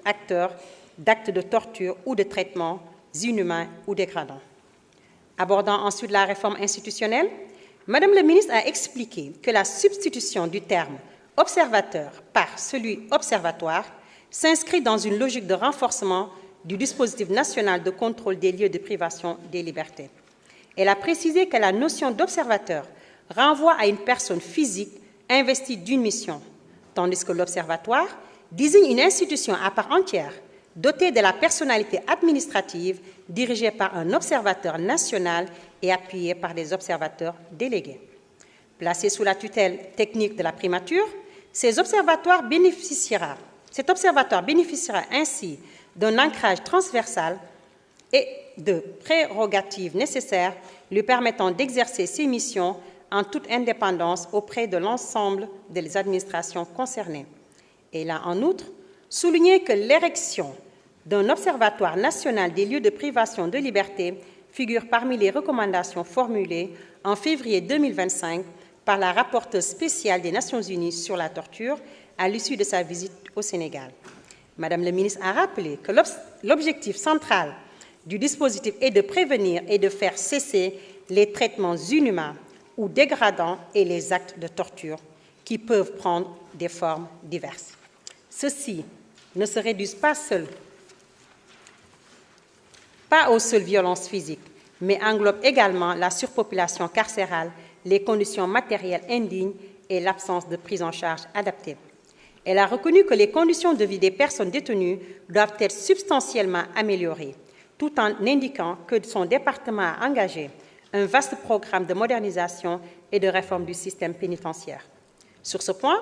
acteur d'actes de torture ou de traitements inhumains ou dégradants. Abordant ensuite la réforme institutionnelle, Madame la ministre a expliqué que la substitution du terme « observateur » par celui « observatoire » s'inscrit dans une logique de renforcement du dispositif national de contrôle des lieux de privation des libertés. Elle a précisé que la notion d'observateur renvoie à une personne physique investie d'une mission, tandis que l'observatoire désigne une institution à part entière, dotée de la personnalité administrative, dirigée par un observateur national et appuyée par des observateurs délégués. Placé sous la tutelle technique de la primature, cet observatoire bénéficiera ainsi d'un ancrage transversal et de prérogatives nécessaires lui permettant d'exercer ses missions en toute indépendance auprès de l'ensemble des administrations concernées. Elle a en outre souligné que l'érection d'un observatoire national des lieux de privation de liberté figure parmi les recommandations formulées en février 2025 par la rapporteure spéciale des Nations Unies sur la torture à l'issue de sa visite au Sénégal. Madame la ministre a rappelé que l'objectif central du dispositif est de prévenir et de faire cesser les traitements inhumains ou dégradants et les actes de torture qui peuvent prendre des formes diverses. Ceux-ci ne se réduisent pas aux seules violences physiques, mais englobent également la surpopulation carcérale, les conditions matérielles indignes et l'absence de prise en charge adaptée. Elle a reconnu que les conditions de vie des personnes détenues doivent être substantiellement améliorées, tout en indiquant que son département a engagé un vaste programme de modernisation et de réforme du système pénitentiaire. Sur ce point,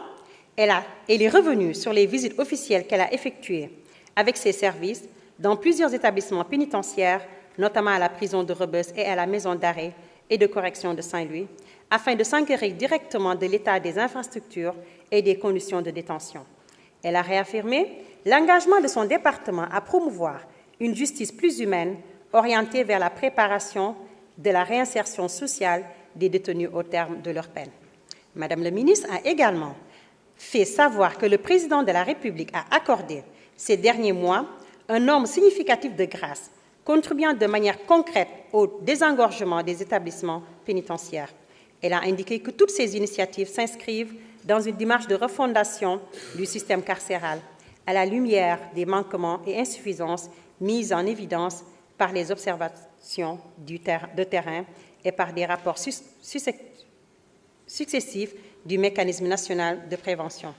elle est revenue sur les visites officielles qu'elle a effectuées avec ses services dans plusieurs établissements pénitentiaires, notamment à la prison de Rebeuss et à la maison d'arrêt et de correction de Saint-Louis, afin de s'enquérir directement de l'état des infrastructures et des conditions de détention. Elle a réaffirmé l'engagement de son département à promouvoir une justice plus humaine, orientée vers la préparation de la réinsertion sociale des détenus au terme de leur peine. Madame la ministre a également fait savoir que le président de la République a accordé ces derniers mois un nombre significatif de grâces, contribuant de manière concrète au désengorgement des établissements pénitentiaires. Elle a indiqué que toutes ces initiatives s'inscrivent dans une démarche de refondation du système carcéral, à la lumière des manquements et insuffisances mises en évidence par les observations de terrain et par des rapports successifs du mécanisme national de prévention.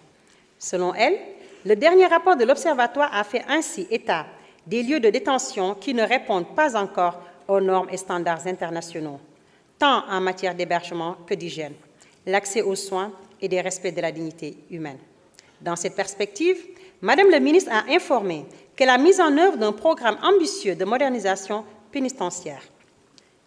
Selon elle, le dernier rapport de l'Observatoire a fait ainsi état des lieux de détention qui ne répondent pas encore aux normes et standards internationaux, tant en matière d'hébergement que d'hygiène, l'accès aux soins et des respects de la dignité humaine. Dans cette perspective, Madame la ministre a informé que la mise en œuvre d'un programme ambitieux de modernisation pénitentiaire.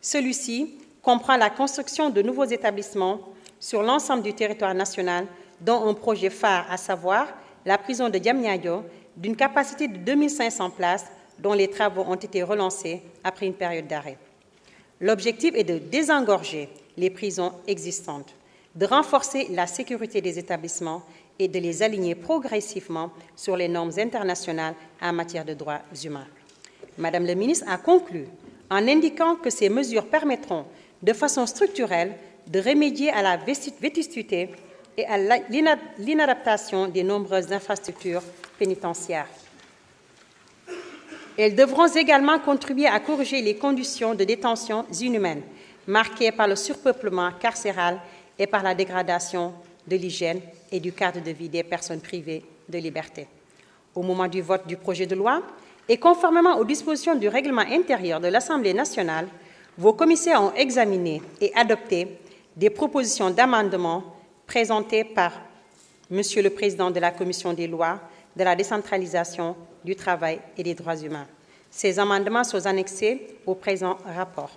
Celui-ci comprend la construction de nouveaux établissements sur l'ensemble du territoire national, dont un projet phare, à savoir la prison de Diamniadio, d'une capacité de 2500 places, dont les travaux ont été relancés après une période d'arrêt. L'objectif est de désengorger les prisons existantes, de renforcer la sécurité des établissements et de les aligner progressivement sur les normes internationales en matière de droits humains. Madame la ministre a conclu en indiquant que ces mesures permettront de façon structurelle de remédier à la vétusté et à l'inadaptation des nombreuses infrastructures pénitentiaires. Elles devront également contribuer à corriger les conditions de détention inhumaines, marquées par le surpeuplement carcéral et par la dégradation de l'hygiène et du cadre de vie des personnes privées de liberté. Au moment du vote du projet de loi, et conformément aux dispositions du règlement intérieur de l'Assemblée nationale, vos commissaires ont examiné et adopté des propositions d'amendement présentées par Monsieur le Président de la Commission des lois, de la décentralisation, du travail et des droits humains. Ces amendements sont annexés au présent rapport.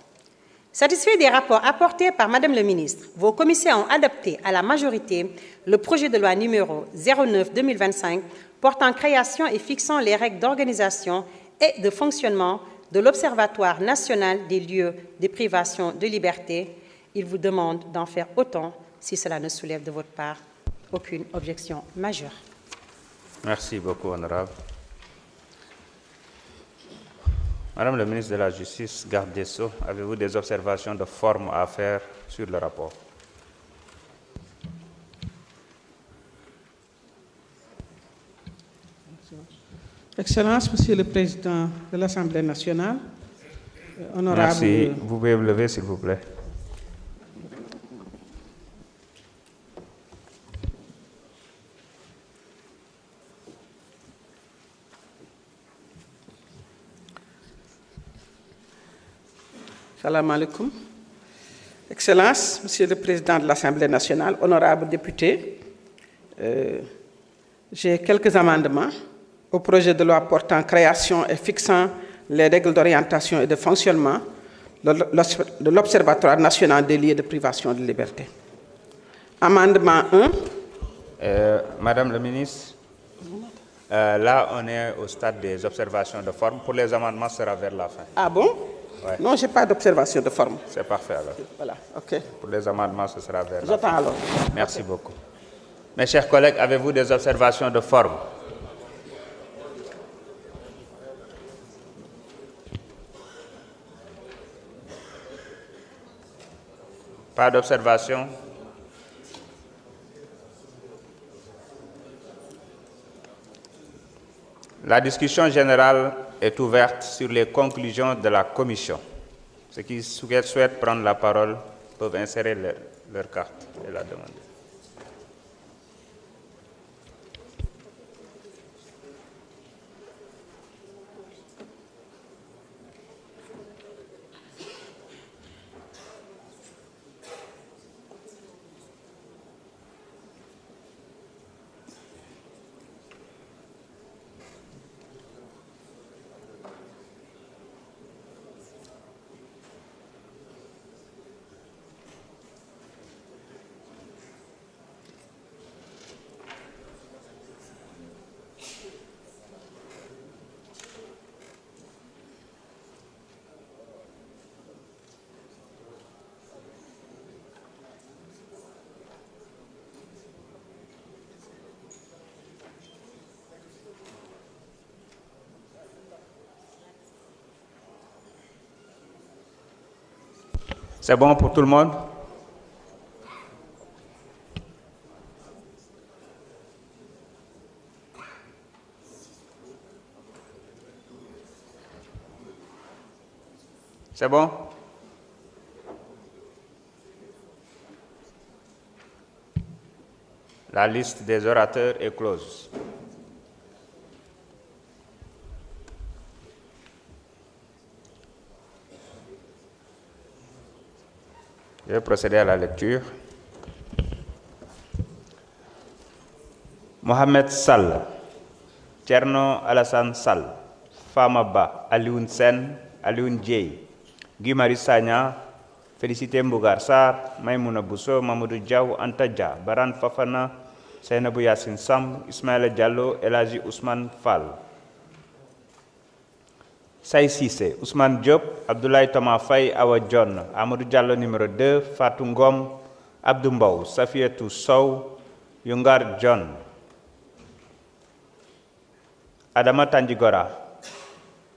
Satisfaits des rapports apportés par Madame le ministre, vos commissaires ont adopté à la majorité le projet de loi numéro 09-2025 portant création et fixant les règles d'organisation et de fonctionnement de l'Observatoire national des lieux de privation de liberté. Il vous demande d'en faire autant si cela ne soulève de votre part aucune objection majeure. Merci beaucoup, honorable. Madame le ministre de la Justice, garde des Sceaux, avez-vous des observations de forme à faire sur le rapport? Excellences, Monsieur le Président de l'Assemblée nationale, honorable... Merci. Vous pouvez vous lever, s'il vous plaît. Salam alaikum. Excellences, Monsieur le Président de l'Assemblée nationale, honorables députés, j'ai quelques amendements au projet de loi portant création et fixant les règles d'orientation et de fonctionnement de l'Observatoire national des lieux de privation de liberté. Amendement 1. Madame la ministre, là on est au stade des observations de forme. Pour les amendements, ce sera vers la fin. Ah bon? Ouais. Non, je n'ai pas d'observation de forme. C'est parfait alors. Voilà, ok. Pour les amendements, ce sera vers la fin. J'attends alors. Merci beaucoup. Mes chers collègues, avez-vous des observations de forme? Pas d'observation? La discussion générale est ouverte sur les conclusions de la commission. Ceux qui souhaitent prendre la parole peuvent insérer leur carte et la demander. C'est bon pour tout le monde? C'est bon? La liste des orateurs est close. Je vais procéder à la lecture. Mohamed Sall, Thierno Alassane Sall, Fama Ba, Alioune Sen, Alioune Dieye, Guy Marius Sagna, Félicité Mbougar Sarr, Maïmouna Bousso, Mamadou Diaw, Anta Dia, Baran Fafana, Seynabou Yassine Samb, Ismaïla Diallo, El Hadji Ousmane Fall. Saï Cissé, Ousmane Diop, Abdoulaye Thomas Faye, Awa John, Amadou Diallo numéro 2, Fatou Ngom, Abdou Mbow, Safiatou Sow, Yungar John, Adama Tandjigora,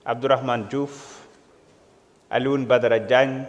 Abdourahmane Diouf, Alioune Badara Diagne,